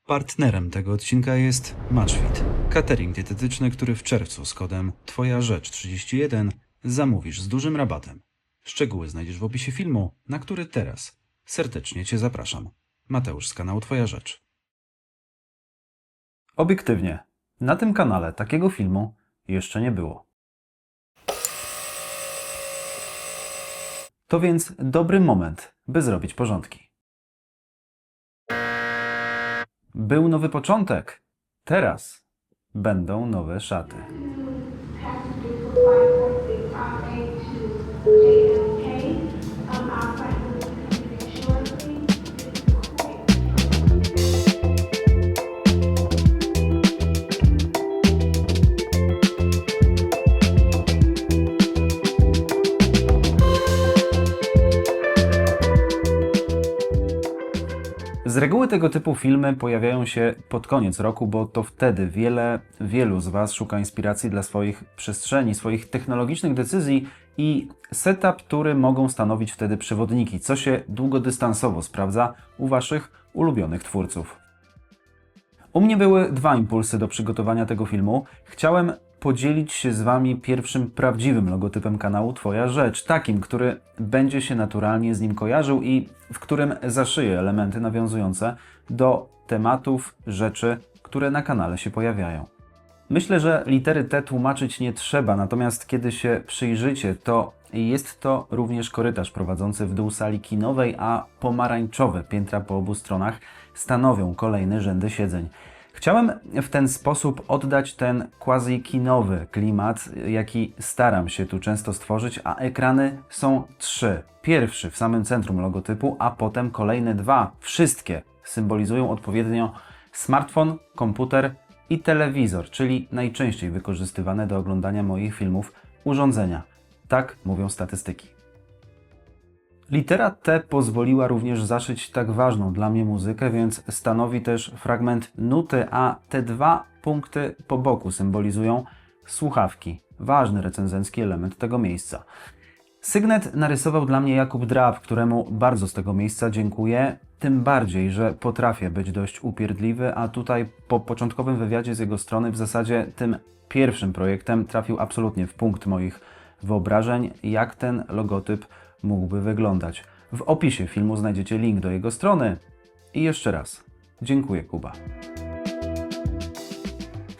Partnerem tego odcinka jest Matchfit, catering dietetyczny, który w czerwcu z kodem Twoja Rzecz 31 zamówisz z dużym rabatem. Szczegóły znajdziesz w opisie filmu, na który teraz serdecznie Cię zapraszam. Mateusz z kanału Twoja Rzecz. Obiektywnie, na tym kanale takiego filmu jeszcze nie było. To więc dobry moment, by zrobić porządki. Był nowy początek. Teraz będą nowe szaty. Z reguły tego typu filmy pojawiają się pod koniec roku, bo to wtedy wielu z Was szuka inspiracji dla swoich przestrzeni, swoich technologicznych decyzji i setup, który mogą stanowić wtedy przewodniki, co się długodystansowo sprawdza u Waszych ulubionych twórców. U mnie były dwa impulsy do przygotowania tego filmu. Chciałem podzielić się z Wami pierwszym prawdziwym logotypem kanału Twoja Rzecz, takim, który będzie się naturalnie z nim kojarzył i w którym zaszyję elementy nawiązujące do tematów, rzeczy, które na kanale się pojawiają. Myślę, że litery T tłumaczyć nie trzeba, natomiast kiedy się przyjrzycie, to jest to również korytarz prowadzący w dół sali kinowej, a pomarańczowe piętra po obu stronach stanowią kolejne rzędy siedzeń. Chciałem w ten sposób oddać ten quasi-kinowy klimat, jaki staram się tu często stworzyć, a ekrany są trzy. Pierwszy w samym centrum logotypu, a potem kolejne dwa. Wszystkie symbolizują odpowiednio smartfon, komputer i telewizor, czyli najczęściej wykorzystywane do oglądania moich filmów urządzenia. Tak mówią statystyki. Litera T pozwoliła również zaszyć tak ważną dla mnie muzykę, więc stanowi też fragment nuty, a te dwa punkty po boku symbolizują słuchawki. Ważny recenzencki element tego miejsca. Sygnet narysował dla mnie Jakub Drab, któremu bardzo z tego miejsca dziękuję. Tym bardziej, że potrafię być dość upierdliwy, a tutaj po początkowym wywiadzie z jego strony w zasadzie tym pierwszym projektem trafił absolutnie w punkt moich wyobrażeń, jak ten logotyp mógłby wyglądać. W opisie filmu znajdziecie link do jego strony. I jeszcze raz dziękuję, Kuba.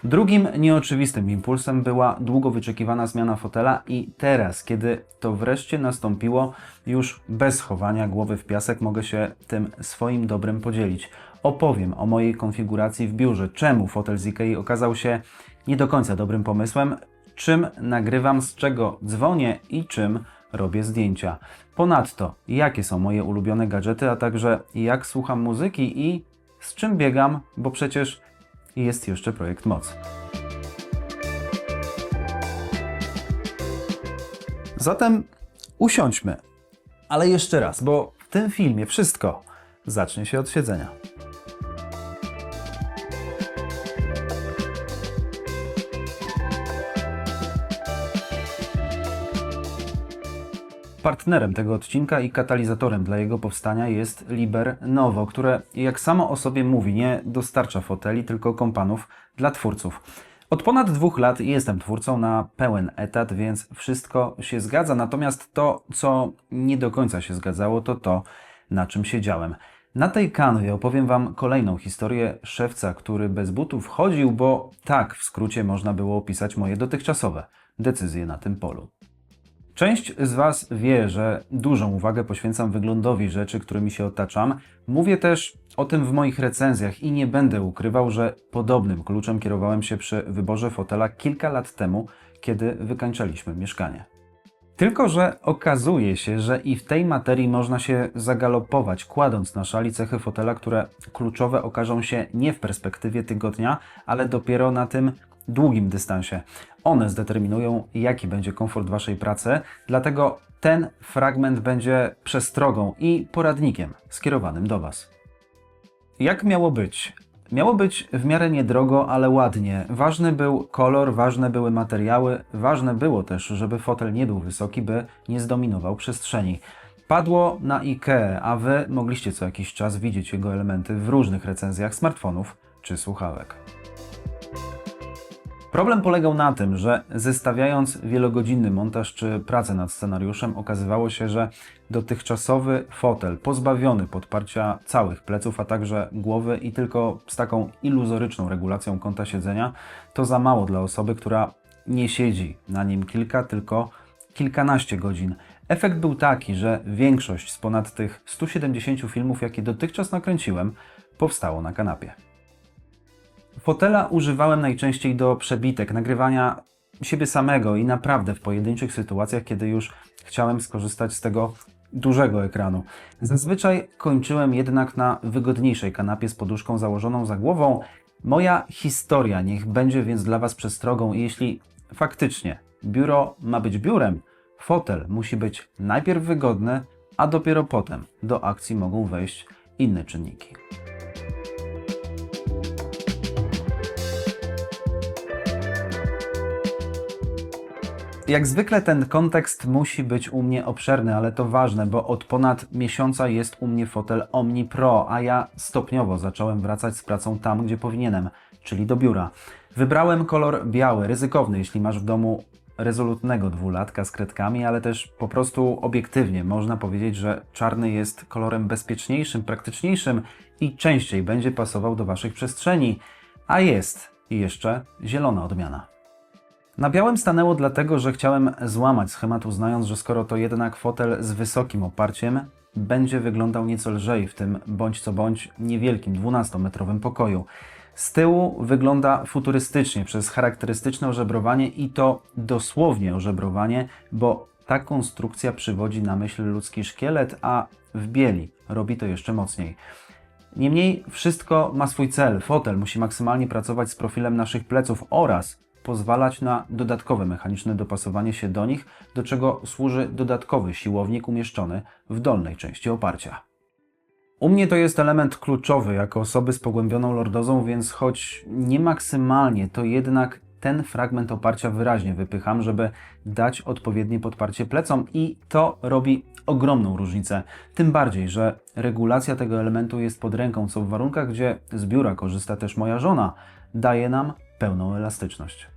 Drugim nieoczywistym impulsem była długo wyczekiwana zmiana fotela i teraz, kiedy to wreszcie nastąpiło, już bez chowania głowy w piasek mogę się tym swoim dobrem podzielić. Opowiem o mojej konfiguracji w biurze, czemu fotel z Ikei okazał się nie do końca dobrym pomysłem, czym nagrywam, z czego dzwonię i czym robię zdjęcia. Ponadto, jakie są moje ulubione gadżety, a także jak słucham muzyki i z czym biegam, bo przecież jest jeszcze projekt Moc. Zatem usiądźmy. Ale jeszcze raz, bo w tym filmie wszystko zacznie się od siedzenia. Partnerem tego odcinka i katalizatorem dla jego powstania jest Liber Novo, które jak samo o sobie mówi, nie dostarcza foteli, tylko kompanów dla twórców. Od ponad 2 lat jestem twórcą na pełen etat, więc wszystko się zgadza, natomiast to, co nie do końca się zgadzało, to to, na czym siedziałem. Na tej kanwie opowiem Wam kolejną historię szewca, który bez butów chodził, bo tak w skrócie można było opisać moje dotychczasowe decyzje na tym polu. Część z Was wie, że dużą uwagę poświęcam wyglądowi rzeczy, którymi się otaczam. Mówię też o tym w moich recenzjach i nie będę ukrywał, że podobnym kluczem kierowałem się przy wyborze fotela kilka lat temu, kiedy wykańczaliśmy mieszkanie. Tylko że okazuje się, że i w tej materii można się zagalopować, kładąc na szali cechy fotela, które kluczowe okażą się nie w perspektywie tygodnia, ale dopiero na tym długim dystansie. One zdeterminują, jaki będzie komfort Waszej pracy, dlatego ten fragment będzie przestrogą i poradnikiem skierowanym do Was. Jak miało być? Miało być w miarę niedrogo, ale ładnie. Ważny był kolor, ważne były materiały, ważne było też, żeby fotel nie był wysoki, by nie zdominował przestrzeni. Wpadło na IKEA, a Wy mogliście co jakiś czas widzieć jego elementy w różnych recenzjach smartfonów czy słuchawek. Problem polegał na tym, że zestawiając wielogodzinny montaż czy pracę nad scenariuszem, okazywało się, że dotychczasowy fotel pozbawiony podparcia całych pleców, a także głowy i tylko z taką iluzoryczną regulacją kąta siedzenia, to za mało dla osoby, która nie siedzi na nim kilka, tylko kilkanaście godzin. Efekt był taki, że większość z ponad tych 170 filmów, jakie dotychczas nakręciłem, powstało na kanapie. Fotela używałem najczęściej do przebitek, nagrywania siebie samego i naprawdę w pojedynczych sytuacjach, kiedy już chciałem skorzystać z tego dużego ekranu. Zazwyczaj kończyłem jednak na wygodniejszej kanapie z poduszką założoną za głową. Moja historia niech będzie więc dla Was przestrogą i jeśli faktycznie biuro ma być biurem, fotel musi być najpierw wygodny, a dopiero potem do akcji mogą wejść inne czynniki. Jak zwykle ten kontekst musi być u mnie obszerny, ale to ważne, bo od ponad miesiąca jest u mnie fotel Omni Pro, a ja stopniowo zacząłem wracać z pracą tam, gdzie powinienem, czyli do biura. Wybrałem kolor biały, ryzykowny, jeśli masz w domu rezolutnego dwulatka z kredkami, ale też po prostu obiektywnie można powiedzieć, że czarny jest kolorem bezpieczniejszym, praktyczniejszym i częściej będzie pasował do Waszych przestrzeni, a jest i jeszcze zielona odmiana. Na białym stanęło dlatego, że chciałem złamać schemat, uznając, że skoro to jednak fotel z wysokim oparciem, będzie wyglądał nieco lżej w tym bądź co bądź niewielkim 12-metrowym pokoju. Z tyłu wygląda futurystycznie przez charakterystyczne ożebrowanie i to dosłownie ożebrowanie, bo ta konstrukcja przywodzi na myśl ludzki szkielet, a w bieli robi to jeszcze mocniej. Niemniej wszystko ma swój cel. Fotel musi maksymalnie pracować z profilem naszych pleców oraz pozwalać na dodatkowe mechaniczne dopasowanie się do nich, do czego służy dodatkowy siłownik umieszczony w dolnej części oparcia. U mnie to jest element kluczowy jako osoby z pogłębioną lordozą, więc choć nie maksymalnie, to jednak ten fragment oparcia wyraźnie wypycham, żeby dać odpowiednie podparcie plecom i to robi ogromną różnicę. Tym bardziej, że regulacja tego elementu jest pod ręką, co w warunkach, gdzie z biura korzysta też moja żona, daje nam pełną elastyczność.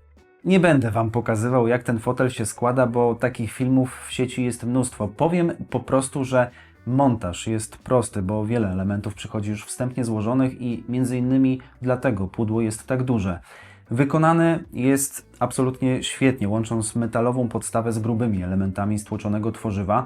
Nie będę Wam pokazywał, jak ten fotel się składa, bo takich filmów w sieci jest mnóstwo. Powiem po prostu, że montaż jest prosty, bo wiele elementów przychodzi już wstępnie złożonych i między innymi dlatego pudło jest tak duże. Wykonany jest absolutnie świetnie, łącząc metalową podstawę z grubymi elementami stłoczonego tworzywa.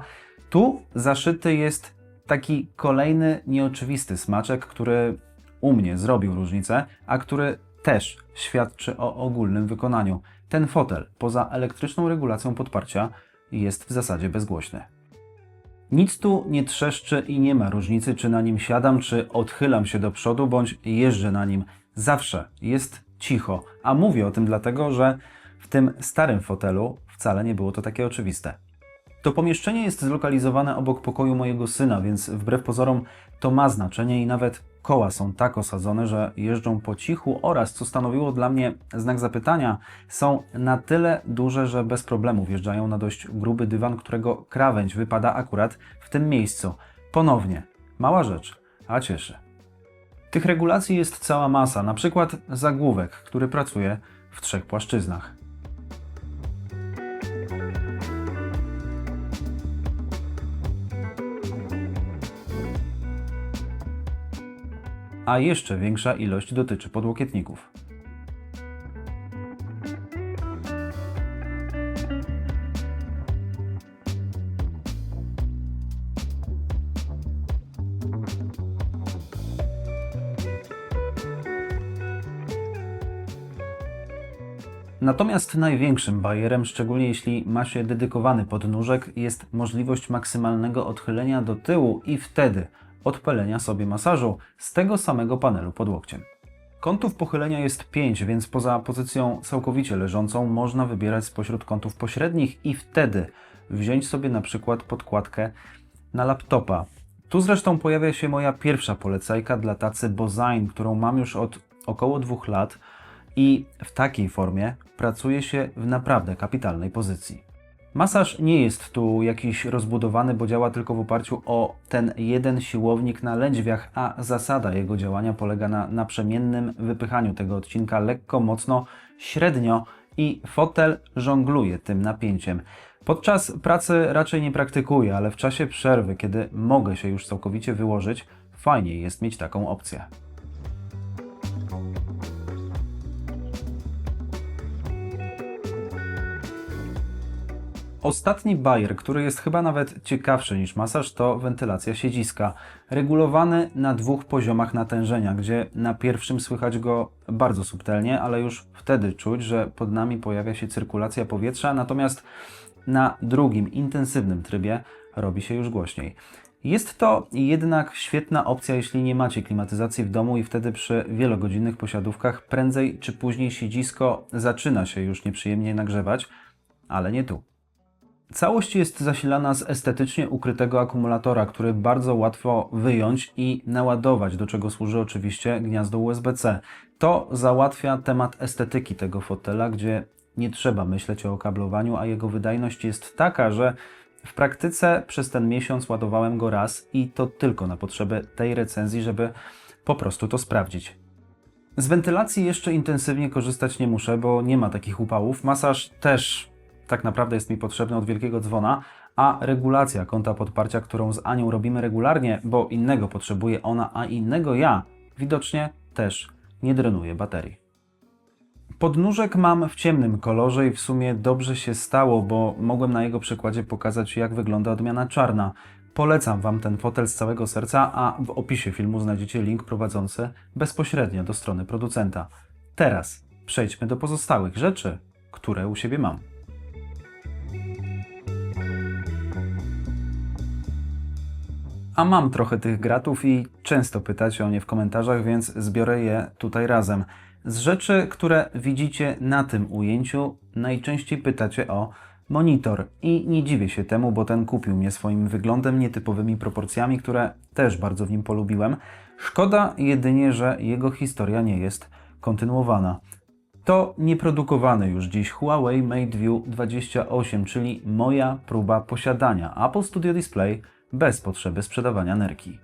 Tu zaszyty jest taki kolejny nieoczywisty smaczek, który u mnie zrobił różnicę, a który też świadczy o ogólnym wykonaniu. Ten fotel, poza elektryczną regulacją podparcia, jest w zasadzie bezgłośny. Nic tu nie trzeszczy i nie ma różnicy, czy na nim siadam, czy odchylam się do przodu, bądź jeżdżę na nim. Zawsze jest cicho. A mówię o tym dlatego, że w tym starym fotelu wcale nie było to takie oczywiste. To pomieszczenie jest zlokalizowane obok pokoju mojego syna, więc wbrew pozorom to ma znaczenie i nawet koła są tak osadzone, że jeżdżą po cichu oraz, co stanowiło dla mnie znak zapytania, są na tyle duże, że bez problemu wjeżdżają na dość gruby dywan, którego krawędź wypada akurat w tym miejscu. Ponownie, mała rzecz, a cieszy. Tych regulacji jest cała masa, na przykład zagłówek, który pracuje w 3 płaszczyznach. A jeszcze większa ilość dotyczy podłokietników. Natomiast największym bajerem, szczególnie jeśli ma się dedykowany podnóżek, jest możliwość maksymalnego odchylenia do tyłu i wtedy odpalenia sobie masażu z tego samego panelu pod łokciem. Kątów pochylenia jest 5, więc poza pozycją całkowicie leżącą można wybierać spośród kątów pośrednich i wtedy wziąć sobie na przykład podkładkę na laptopa. Tu zresztą pojawia się moja pierwsza polecajka dla tacy Bozine, którą mam już od około 2 lat i w takiej formie pracuje się w naprawdę kapitalnej pozycji. Masaż nie jest tu jakiś rozbudowany, bo działa tylko w oparciu o ten jeden siłownik na lędźwiach, a zasada jego działania polega na naprzemiennym wypychaniu tego odcinka lekko, mocno, średnio i fotel żongluje tym napięciem. Podczas pracy raczej nie praktykuję, ale w czasie przerwy, kiedy mogę się już całkowicie wyłożyć, fajniej jest mieć taką opcję. Ostatni bajer, który jest chyba nawet ciekawszy niż masaż, to wentylacja siedziska. Regulowany na 2 poziomach natężenia, gdzie na pierwszym słychać go bardzo subtelnie, ale już wtedy czuć, że pod nami pojawia się cyrkulacja powietrza, natomiast na drugim, intensywnym trybie robi się już głośniej. Jest to jednak świetna opcja, jeśli nie macie klimatyzacji w domu i wtedy przy wielogodzinnych posiadówkach prędzej czy później siedzisko zaczyna się już nieprzyjemnie nagrzewać, ale nie tu. Całość jest zasilana z estetycznie ukrytego akumulatora, który bardzo łatwo wyjąć i naładować, do czego służy oczywiście gniazdo USB-C. To załatwia temat estetyki tego fotela, gdzie nie trzeba myśleć o okablowaniu, a jego wydajność jest taka, że w praktyce przez ten miesiąc ładowałem go raz i to tylko na potrzeby tej recenzji, żeby po prostu to sprawdzić. Z wentylacji jeszcze intensywnie korzystać nie muszę, bo nie ma takich upałów. Masaż też tak naprawdę jest mi potrzebny od wielkiego dzwona, a regulacja kąta podparcia, którą z Anią robimy regularnie, bo innego potrzebuje ona, a innego ja, widocznie też nie drenuje baterii. Podnóżek mam w ciemnym kolorze i w sumie dobrze się stało, bo mogłem na jego przykładzie pokazać, jak wygląda odmiana czarna. Polecam Wam ten fotel z całego serca, a w opisie filmu znajdziecie link prowadzący bezpośrednio do strony producenta. Teraz przejdźmy do pozostałych rzeczy, które u siebie mam. A mam trochę tych gratów i często pytacie o nie w komentarzach, więc zbiorę je tutaj razem. Z rzeczy, które widzicie na tym ujęciu, najczęściej pytacie o monitor. I nie dziwię się temu, bo ten kupił mnie swoim wyglądem, nietypowymi proporcjami, które też bardzo w nim polubiłem. Szkoda jedynie, że jego historia nie jest kontynuowana. To nieprodukowany już dziś Huawei MateView 28, czyli moja próba posiadania Apple Studio Display bez potrzeby sprzedawania nerki.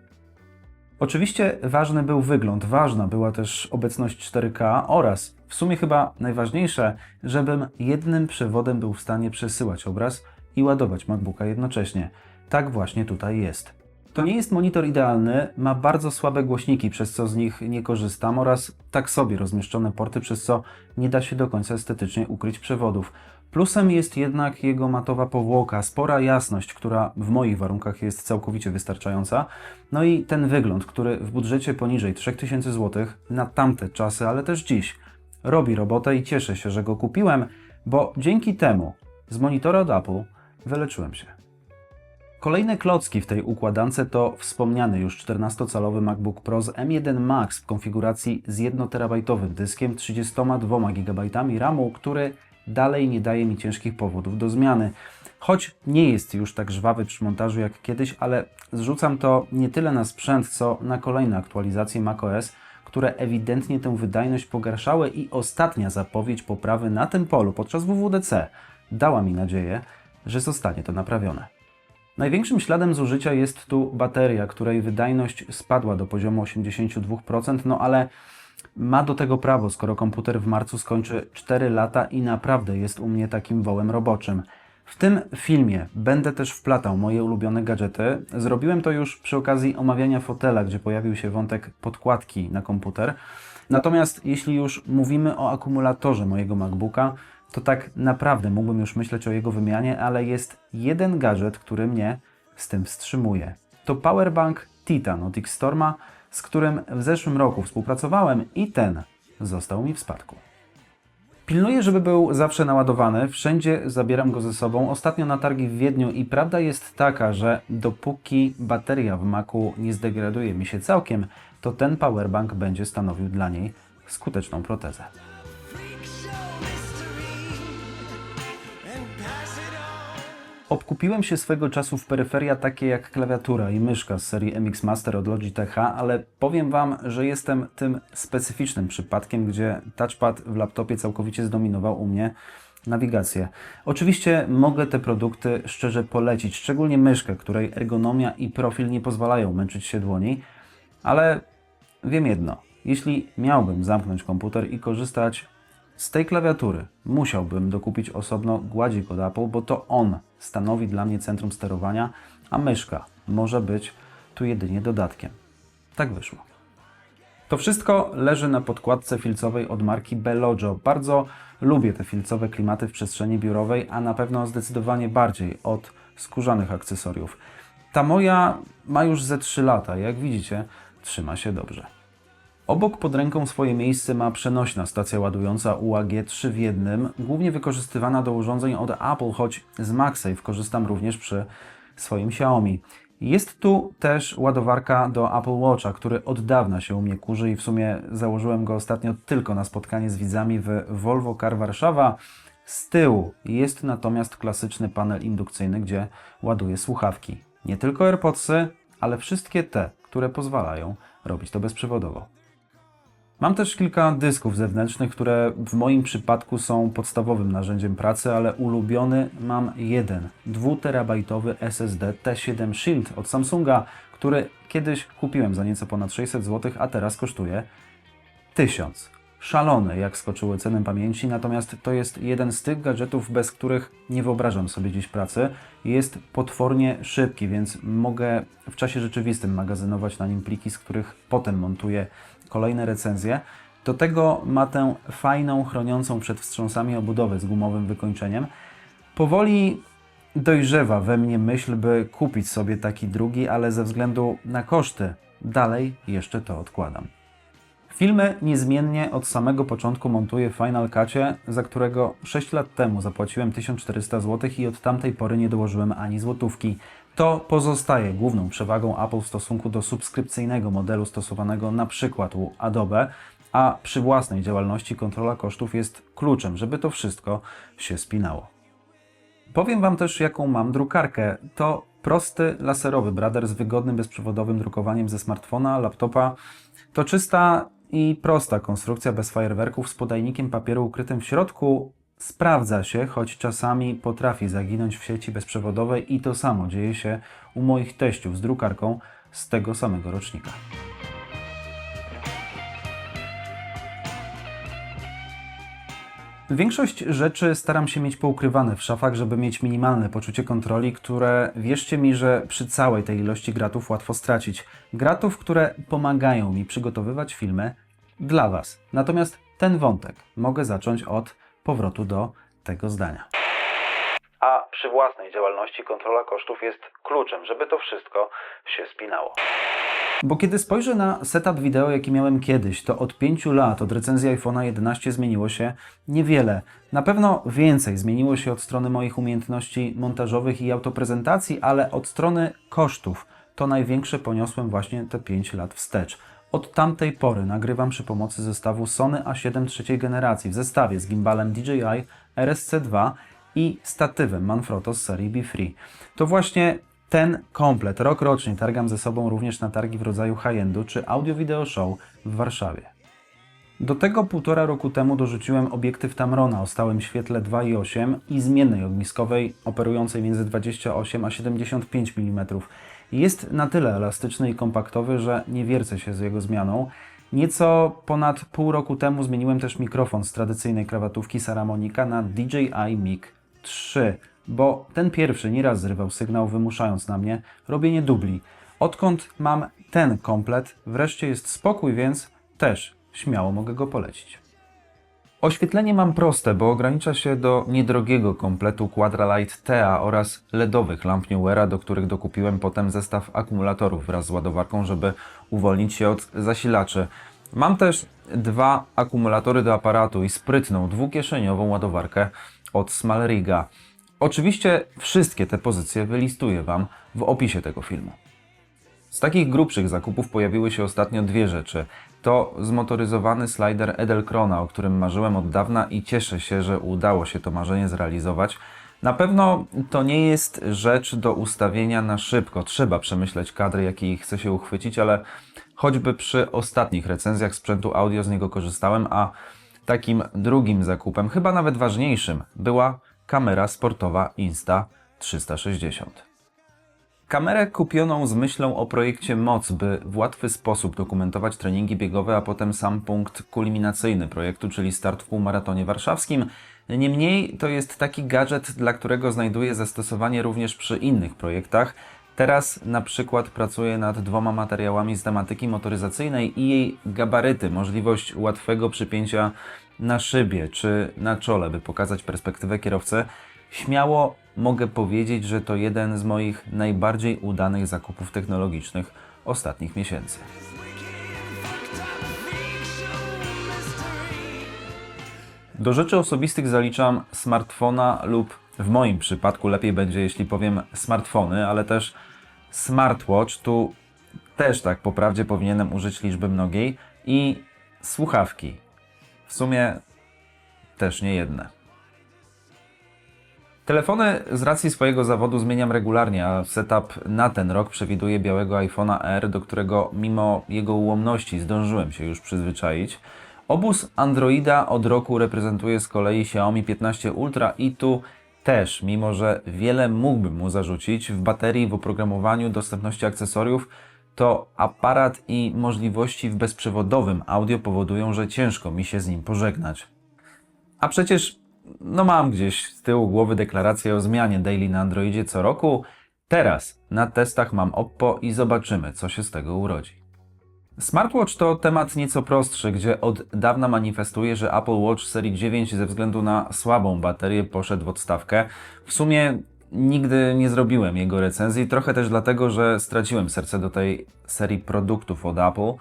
Oczywiście ważny był wygląd, ważna była też obecność 4K oraz, w sumie chyba najważniejsze, żebym jednym przewodem był w stanie przesyłać obraz i ładować MacBooka jednocześnie. Tak właśnie tutaj jest. To nie jest monitor idealny, ma bardzo słabe głośniki, przez co z nich nie korzystam oraz tak sobie rozmieszczone porty, przez co nie da się do końca estetycznie ukryć przewodów. Plusem jest jednak jego matowa powłoka, spora jasność, która w moich warunkach jest całkowicie wystarczająca. No i ten wygląd, który w budżecie poniżej 3000 zł na tamte czasy, ale też dziś, robi robotę i cieszę się, że go kupiłem, bo dzięki temu z monitora od Apple wyleczyłem się. Kolejne klocki w tej układance to wspomniany już 14-calowy MacBook Pro z M1 Max w konfiguracji z 1TB dyskiem, 32 GB RAMu, który dalej nie daje mi ciężkich powodów do zmiany. Choć nie jest już tak żwawy przy montażu jak kiedyś, ale zrzucam to nie tyle na sprzęt, co na kolejne aktualizacje macOS, które ewidentnie tę wydajność pogarszały i ostatnia zapowiedź poprawy na tym polu podczas WWDC dała mi nadzieję, że zostanie to naprawione. Największym śladem zużycia jest tu bateria, której wydajność spadła do poziomu 82%, no ale ma do tego prawo, skoro komputer w marcu skończy 4 lata i naprawdę jest u mnie takim wołem roboczym. W tym filmie będę też wplatał moje ulubione gadżety. Zrobiłem to już przy okazji omawiania fotela, gdzie pojawił się wątek podkładki na komputer. Natomiast jeśli już mówimy o akumulatorze mojego MacBooka, to tak naprawdę mógłbym już myśleć o jego wymianie, ale jest jeden gadżet, który mnie z tym wstrzymuje. To powerbank Titan od Xstorma, z którym w zeszłym roku współpracowałem i ten został mi w spadku. Pilnuję, żeby był zawsze naładowany, wszędzie zabieram go ze sobą, ostatnio na targi w Wiedniu i prawda jest taka, że dopóki bateria w Macu nie zdegraduje mi się całkiem, to ten powerbank będzie stanowił dla niej skuteczną protezę. Obkupiłem się swego czasu w peryferia takie jak klawiatura i myszka z serii MX Master od Logitecha, ale powiem Wam, że jestem tym specyficznym przypadkiem, gdzie touchpad w laptopie całkowicie zdominował u mnie nawigację. Oczywiście mogę te produkty szczerze polecić, szczególnie myszkę, której ergonomia i profil nie pozwalają męczyć się dłoni, ale wiem jedno, jeśli miałbym zamknąć komputer i korzystać z tej klawiatury, musiałbym dokupić osobno gładzik od Apple, bo to on stanowi dla mnie centrum sterowania, a myszka może być tu jedynie dodatkiem. Tak wyszło. To wszystko leży na podkładce filcowej od marki Belogio. Bardzo lubię te filcowe klimaty w przestrzeni biurowej, a na pewno zdecydowanie bardziej od skórzanych akcesoriów. Ta moja ma już ze 3 lata, jak widzicie, trzyma się dobrze. Obok pod ręką swoje miejsce ma przenośna stacja ładująca UAG 3 w 1, głównie wykorzystywana do urządzeń od Apple, choć z MagSafe korzystam również przy swoim Xiaomi. Jest tu też ładowarka do Apple Watcha, który od dawna się u mnie kurzy i w sumie założyłem go ostatnio tylko na spotkanie z widzami w Volvo Car Warszawa. Z tyłu jest natomiast klasyczny panel indukcyjny, gdzie ładuję słuchawki. Nie tylko AirPodsy, ale wszystkie te, które pozwalają robić to bezprzewodowo. Mam też kilka dysków zewnętrznych, które w moim przypadku są podstawowym narzędziem pracy, ale ulubiony mam jeden 2-terabajtowy SSD T7 Shield od Samsunga, który kiedyś kupiłem za nieco ponad 600 zł, a teraz kosztuje 1000. Szalone, jak skoczyły ceny pamięci, natomiast to jest jeden z tych gadżetów, bez których nie wyobrażam sobie dziś pracy. Jest potwornie szybki, więc mogę w czasie rzeczywistym magazynować na nim pliki, z których potem montuję kolejne recenzje. Do tego ma tę fajną, chroniącą przed wstrząsami obudowę z gumowym wykończeniem. Powoli dojrzewa we mnie myśl, by kupić sobie taki drugi, ale ze względu na koszty dalej jeszcze to odkładam. Filmy niezmiennie od samego początku montuję w Final Cutie, za którego 6 lat temu zapłaciłem 1400 zł i od tamtej pory nie dołożyłem ani złotówki. To pozostaje główną przewagą Apple w stosunku do subskrypcyjnego modelu stosowanego na przykład u Adobe, a przy własnej działalności kontrola kosztów jest kluczem, żeby to wszystko się spinało. Powiem Wam też, jaką mam drukarkę. To prosty, laserowy Brother z wygodnym, bezprzewodowym drukowaniem ze smartfona, laptopa. To czysta i prosta konstrukcja bez fajerwerków z podajnikiem papieru ukrytym w środku. Sprawdza się, choć czasami potrafi zaginąć w sieci bezprzewodowej i to samo dzieje się u moich teściów z drukarką z tego samego rocznika. Większość rzeczy staram się mieć poukrywane w szafach, żeby mieć minimalne poczucie kontroli, które wierzcie mi, że przy całej tej ilości gratów łatwo stracić. Gratów, które pomagają mi przygotowywać filmy dla Was. Natomiast ten wątek mogę zacząć od powrotu do tego zdania. A przy własnej działalności kontrola kosztów jest kluczem, żeby to wszystko się spinało. Bo kiedy spojrzę na setup wideo, jaki miałem kiedyś, to od 5 lat, od recenzji iPhone'a 11 zmieniło się niewiele. Na pewno więcej zmieniło się od strony moich umiejętności montażowych i autoprezentacji, ale od strony kosztów to największe poniosłem właśnie te 5 lat wstecz. Od tamtej pory nagrywam przy pomocy zestawu Sony A7 trzeciej generacji w zestawie z gimbalem DJI RSC2 i statywem Manfrotto z serii Be3. To właśnie ten komplet rokrocznie targam ze sobą również na targi w rodzaju high-endu czy Audio Video Show w Warszawie. Do tego 1,5 roku temu dorzuciłem obiektyw Tamrona o stałym świetle 2,8 i zmiennej ogniskowej operującej między 28 a 75 mm. Jest na tyle elastyczny i kompaktowy, że nie wiercę się z jego zmianą. Nieco ponad pół roku temu zmieniłem też mikrofon z tradycyjnej krawatówki Saramonica na DJI Mic 3, bo ten pierwszy nieraz zrywał sygnał, wymuszając na mnie robienie dubli. Odkąd mam ten komplet, wreszcie jest spokój, więc też śmiało mogę go polecić. Oświetlenie mam proste, bo ogranicza się do niedrogiego kompletu Quadralight Tea oraz LEDowych lamp Newera, do których dokupiłem potem zestaw akumulatorów wraz z ładowarką, żeby uwolnić się od zasilaczy. Mam też 2 akumulatory do aparatu i sprytną dwukieszeniową ładowarkę od Smalriga. Oczywiście wszystkie te pozycje wylistuję Wam w opisie tego filmu. Z takich grubszych zakupów pojawiły się ostatnio 2 rzeczy. To zmotoryzowany slider Edelkrona, o którym marzyłem od dawna i cieszę się, że udało się to marzenie zrealizować. Na pewno to nie jest rzecz do ustawienia na szybko. Trzeba przemyśleć kadry, jakiej chce się uchwycić, ale choćby przy ostatnich recenzjach sprzętu audio z niego korzystałem, a Takim drugim zakupem, chyba nawet ważniejszym, była kamera sportowa Insta360. Kamerę kupioną z myślą o projekcie Moc, by w łatwy sposób dokumentować treningi biegowe, a potem sam punkt kulminacyjny projektu, czyli start w półmaratonie warszawskim. Niemniej to jest taki gadżet, dla którego znajduję zastosowanie również przy innych projektach. Teraz na przykład pracuję nad 2 materiałami z tematyki motoryzacyjnej i jej gabaryty, możliwość łatwego przypięcia na szybie czy na czole, by pokazać perspektywę kierowcy. Śmiało mogę powiedzieć, że to jeden z moich najbardziej udanych zakupów technologicznych ostatnich miesięcy. Do rzeczy osobistych zaliczam smartfona lub w moim przypadku lepiej będzie, jeśli powiem smartfony, ale też smartwatch, tu też tak po prawdzie powinienem użyć liczby mnogiej, i słuchawki. W sumie też nie jedne. Telefony z racji swojego zawodu zmieniam regularnie, a setup na ten rok przewiduje białego iPhone'a R, do którego mimo jego ułomności zdążyłem się już przyzwyczaić. Obóz Androida od roku reprezentuje z kolei Xiaomi 15 Ultra i tu też, mimo że wiele mógłbym mu zarzucić w baterii, w oprogramowaniu, dostępności akcesoriów, to aparat i możliwości w bezprzewodowym audio powodują, że ciężko mi się z nim pożegnać. A przecież mam gdzieś z tyłu głowy deklarację o zmianie daily na Androidzie co roku. Teraz na testach mam Oppo i zobaczymy, co się z tego urodzi. Smartwatch to temat nieco prostszy, gdzie od dawna manifestuję, że Apple Watch serii 9 ze względu na słabą baterię poszedł w odstawkę. W sumie nigdy nie zrobiłem jego recenzji, trochę też dlatego, że straciłem serce do tej serii produktów od Apple.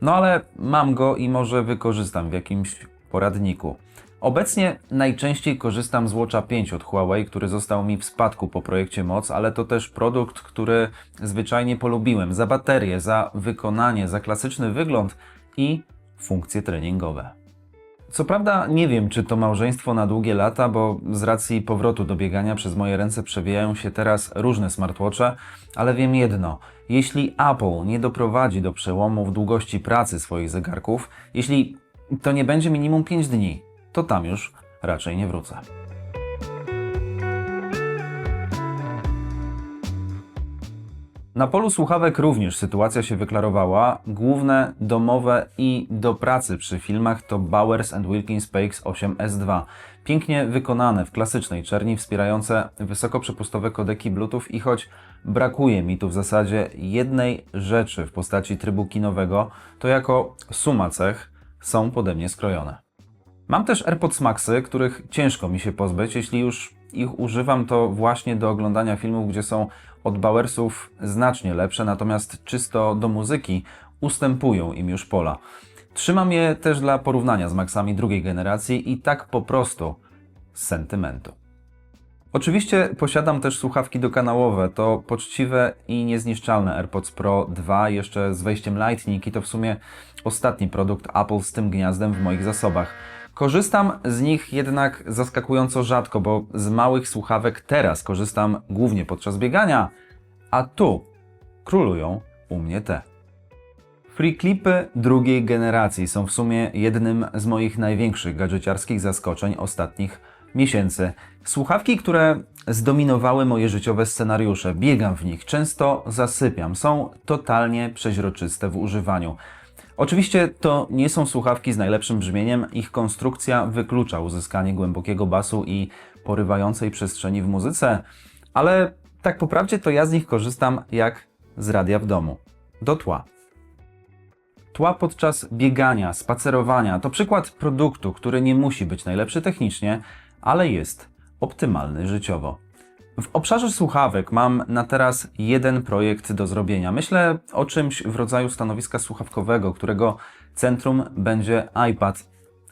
No ale mam go i może wykorzystam w jakimś poradniku. Obecnie najczęściej korzystam z Watcha 5 od Huawei, który został mi w spadku po projekcie Moc, ale to też produkt, który zwyczajnie polubiłem za baterię, za wykonanie, za klasyczny wygląd i funkcje treningowe. Co prawda nie wiem, czy to małżeństwo na długie lata, bo z racji powrotu do biegania przez moje ręce przewijają się teraz różne smartwatche, ale wiem jedno: jeśli Apple nie doprowadzi do przełomu w długości pracy swoich zegarków, jeśli to nie będzie minimum 5 dni, to tam już raczej nie wrócę. Na polu słuchawek również sytuacja się wyklarowała. Główne domowe i do pracy przy filmach to Bowers & Wilkins PX 8S2. Pięknie wykonane w klasycznej czerni, wspierające wysokoprzepustowne kodeki Bluetooth i choć brakuje mi tu w zasadzie jednej rzeczy w postaci trybu kinowego, to jako suma cech są pode mnie skrojone. Mam też AirPods Maxy, których ciężko mi się pozbyć. Jeśli już ich używam, to właśnie do oglądania filmów, gdzie są od Bowersów znacznie lepsze, natomiast czysto do muzyki ustępują im już pola. Trzymam je też dla porównania z Maxami drugiej generacji i tak po prostu z sentymentu. Oczywiście posiadam też słuchawki dokanałowe, to poczciwe i niezniszczalne AirPods Pro 2 jeszcze z wejściem Lightning i to w sumie ostatni produkt Apple z tym gniazdem w moich zasobach. Korzystam z nich jednak zaskakująco rzadko, bo z małych słuchawek teraz korzystam głównie podczas biegania, a tu królują u mnie te. FreeClipy drugiej generacji są w sumie jednym z moich największych gadżeciarskich zaskoczeń ostatnich miesięcy. Słuchawki, które zdominowały moje życiowe scenariusze. Biegam w nich, często zasypiam, są totalnie przeźroczyste w używaniu. Oczywiście to nie są słuchawki z najlepszym brzmieniem, ich konstrukcja wyklucza uzyskanie głębokiego basu i porywającej przestrzeni w muzyce, ale tak po prawdzie to ja z nich korzystam jak z radia w domu, do tła. Tła podczas biegania, spacerowania to przykład produktu, który nie musi być najlepszy technicznie, ale jest optymalny życiowo. W obszarze słuchawek mam na teraz jeden projekt do zrobienia. Myślę o czymś w rodzaju stanowiska słuchawkowego, którego centrum będzie iPad.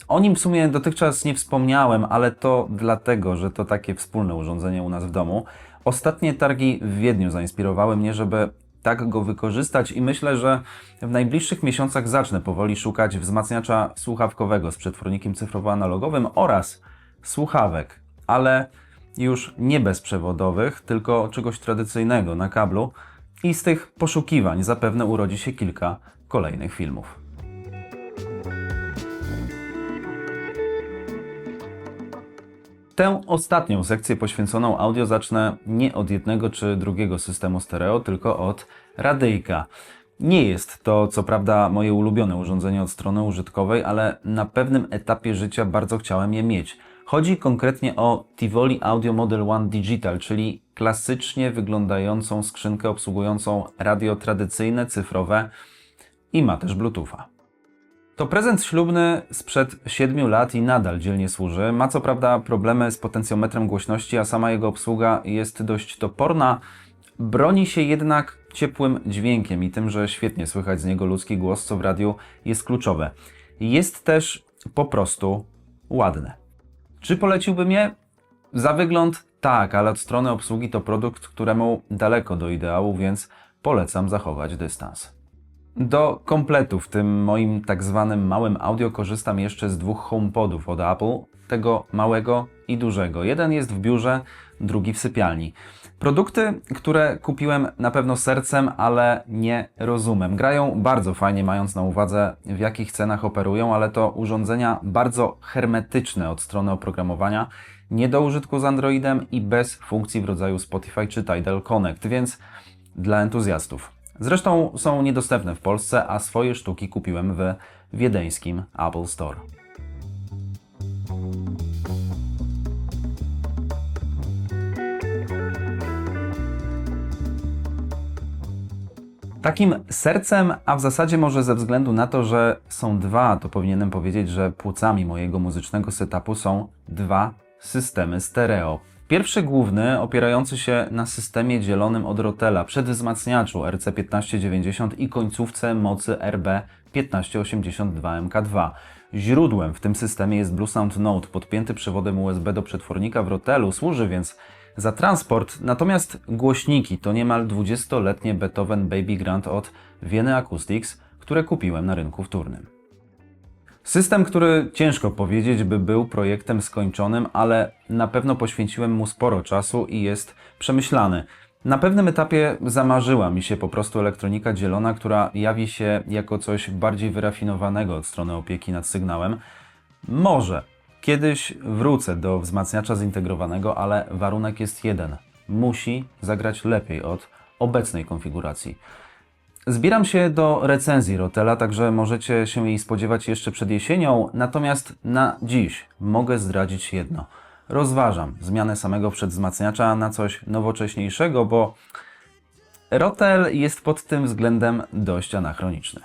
O nim w sumie dotychczas nie wspomniałem, ale to dlatego, że to takie wspólne urządzenie u nas w domu. Ostatnie targi w Wiedniu zainspirowały mnie, żeby tak go wykorzystać i myślę, że w najbliższych miesiącach zacznę powoli szukać wzmacniacza słuchawkowego z przetwornikiem cyfrowo-analogowym oraz słuchawek, ale już nie bezprzewodowych, tylko czegoś tradycyjnego na kablu i z tych poszukiwań zapewne urodzi się kilka kolejnych filmów. Tę ostatnią sekcję poświęconą audio zacznę nie od jednego czy drugiego systemu stereo, tylko od radyjka. Nie jest to, co prawda, moje ulubione urządzenie od strony użytkowej, ale na pewnym etapie życia bardzo chciałem je mieć. Chodzi konkretnie o Tivoli Audio Model 1 Digital, czyli klasycznie wyglądającą skrzynkę obsługującą radio tradycyjne, cyfrowe i ma też Bluetootha. To prezent ślubny sprzed 7 lat i nadal dzielnie służy. Ma co prawda problemy z potencjometrem głośności, a sama jego obsługa jest dość toporna. Broni się jednak ciepłym dźwiękiem i tym, że świetnie słychać z niego ludzki głos, co w radiu jest kluczowe. Jest też po prostu ładne. Czy poleciłbym je? Za wygląd tak, ale od strony obsługi to produkt, któremu daleko do ideału, więc polecam zachować dystans. Do kompletu w tym moim tak zwanym małym audio korzystam jeszcze z 2 HomePodów od Apple, tego małego i dużego. Jeden jest w biurze, drugi w sypialni. Produkty, które kupiłem na pewno sercem, ale nie rozumem. Grają bardzo fajnie, mając na uwadze, w jakich cenach operują, ale to urządzenia bardzo hermetyczne od strony oprogramowania, nie do użytku z Androidem i bez funkcji w rodzaju Spotify czy Tidal Connect, więc dla entuzjastów. Zresztą są niedostępne w Polsce, a swoje sztuki kupiłem w wiedeńskim Apple Store. Takim sercem, a w zasadzie może ze względu na to, że są dwa, to powinienem powiedzieć, że płucami mojego muzycznego setupu są 2 systemy stereo. Pierwszy główny, opierający się na systemie dzielonym od Rotela, przedwzmacniaczu RC1590 i końcówce mocy RB1582 MK2. Źródłem w tym systemie jest Bluesound Note, podpięty przewodem USB do przetwornika w Rotelu, służy więc za transport, natomiast głośniki to niemal 20-letnie Beethoven Baby Grand od Vienna Acoustics, które kupiłem na rynku wtórnym. System, który ciężko powiedzieć, by był projektem skończonym, ale na pewno poświęciłem mu sporo czasu i jest przemyślany. Na pewnym etapie zamarzyła mi się po prostu elektronika dzielona, która jawi się jako coś bardziej wyrafinowanego od strony opieki nad sygnałem. Może kiedyś wrócę do wzmacniacza zintegrowanego, ale warunek jest jeden. Musi zagrać lepiej od obecnej konfiguracji. Zbieram się do recenzji Rotela, także możecie się jej spodziewać jeszcze przed jesienią, natomiast na dziś mogę zdradzić jedno. Rozważam zmianę samego przedwzmacniacza na coś nowocześniejszego, bo Rotel jest pod tym względem dość anachroniczny.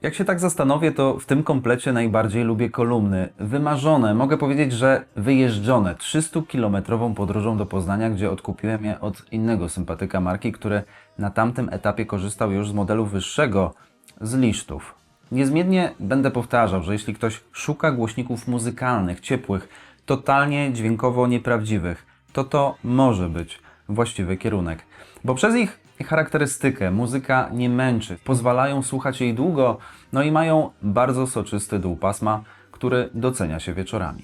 Jak się tak zastanowię, to w tym komplecie najbardziej lubię kolumny. Wymarzone, mogę powiedzieć, że wyjeżdżone 300-kilometrową podróżą do Poznania, gdzie odkupiłem je od innego sympatyka marki, który na tamtym etapie korzystał już z modelu wyższego, z lisztów. Niezmiennie będę powtarzał, że jeśli ktoś szuka głośników muzykalnych, ciepłych, totalnie dźwiękowo nieprawdziwych, to może być właściwy kierunek. Bo przez ich charakterystykę muzyka nie męczy, pozwalają słuchać jej długo, no i mają bardzo soczysty dół pasma, który docenia się wieczorami.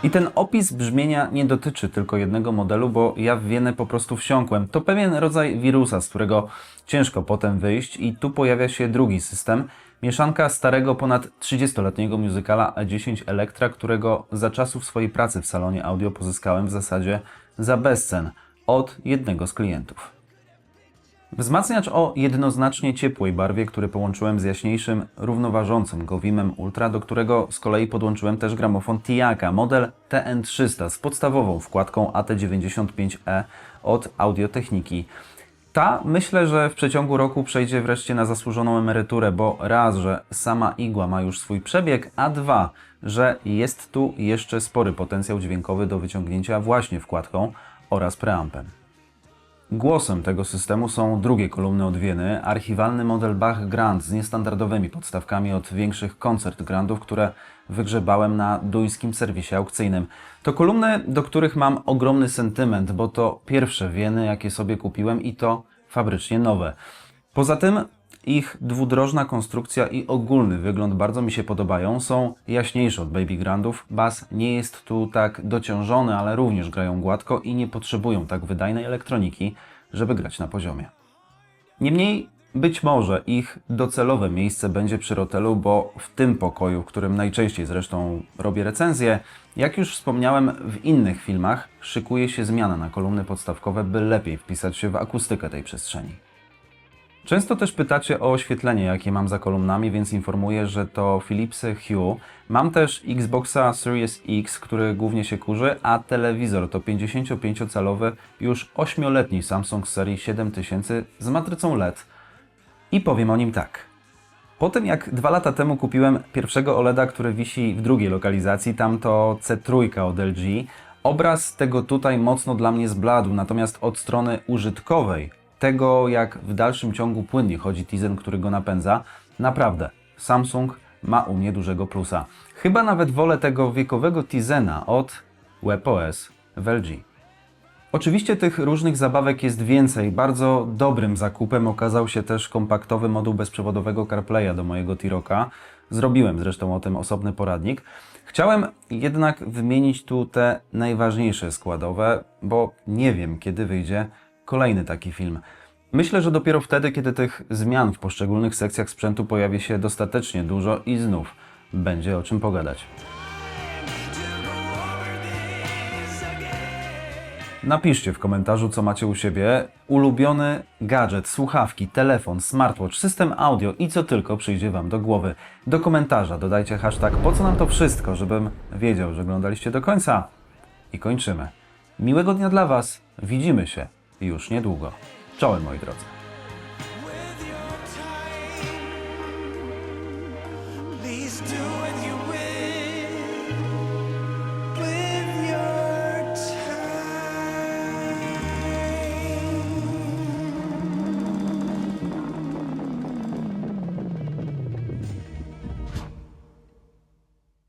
I ten opis brzmienia nie dotyczy tylko jednego modelu, bo ja w Wienę po prostu wsiąkłem. To pewien rodzaj wirusa, z którego ciężko potem wyjść i tu pojawia się drugi system. Mieszanka starego ponad 30-letniego musicala A10 Elektra, którego za czasów swojej pracy w salonie audio pozyskałem w zasadzie za bezcen od jednego z klientów. Wzmacniacz o jednoznacznie ciepłej barwie, który połączyłem z jaśniejszym, równoważącym Govimem Ultra, do którego z kolei podłączyłem też gramofon Tiaka, model TN300 z podstawową wkładką AT95E od Audio-Techniki. Ta, myślę, że w przeciągu roku przejdzie wreszcie na zasłużoną emeryturę, bo raz, że sama igła ma już swój przebieg, a dwa, że jest tu jeszcze spory potencjał dźwiękowy do wyciągnięcia właśnie wkładką oraz preampem. Głosem tego systemu są drugie kolumny od Wieny, archiwalny model Bach Grand z niestandardowymi podstawkami od większych koncert grandów, które wygrzebałem na duńskim serwisie aukcyjnym. To kolumny, do których mam ogromny sentyment, bo to pierwsze Wieny, jakie sobie kupiłem i to fabrycznie nowe. Poza tym ich dwudrożna konstrukcja i ogólny wygląd bardzo mi się podobają, są jaśniejsze od Baby Grandów, bas nie jest tu tak dociążony, ale również grają gładko i nie potrzebują tak wydajnej elektroniki, żeby grać na poziomie. Niemniej Być może ich docelowe miejsce będzie przy Rotelu, bo w tym pokoju, w którym najczęściej zresztą robię recenzje, jak już wspomniałem w innych filmach, szykuje się zmiana na kolumny podstawkowe, by lepiej wpisać się w akustykę tej przestrzeni. Często też pytacie o oświetlenie, jakie mam za kolumnami, więc informuję, że to Philipsy Hue. Mam też Xboxa Series X, który głównie się kurzy, a telewizor to 55-calowy, już 8-letni Samsung z serii 7000 z matrycą LED. I powiem o nim tak. Po tym jak 2 lata temu kupiłem pierwszego OLEDa, który wisi w drugiej lokalizacji, tam to C3 od LG, obraz tego tutaj mocno dla mnie zbladł, natomiast od strony użytkowej, tego jak w dalszym ciągu płynnie chodzi Tizen, który go napędza, naprawdę Samsung ma u mnie dużego plusa. Chyba nawet wolę tego wiekowego Tizena od WebOS w LG. Oczywiście tych różnych zabawek jest więcej. Bardzo dobrym zakupem okazał się też kompaktowy moduł bezprzewodowego CarPlaya do mojego T-Rocka. Zrobiłem zresztą o tym osobny poradnik. Chciałem jednak wymienić tu te najważniejsze składowe, bo nie wiem, kiedy wyjdzie kolejny taki film. Myślę, że dopiero wtedy, kiedy tych zmian w poszczególnych sekcjach sprzętu pojawi się dostatecznie dużo i znów będzie o czym pogadać. Napiszcie w komentarzu, co macie u siebie. Ulubiony gadżet, słuchawki, telefon, smartwatch, system audio i co tylko przyjdzie Wam do głowy. Do komentarza dodajcie hashtag po co nam to wszystko, żebym wiedział, że oglądaliście do końca. I kończymy. Miłego dnia dla Was. Widzimy się już niedługo. Czołem moi drodzy.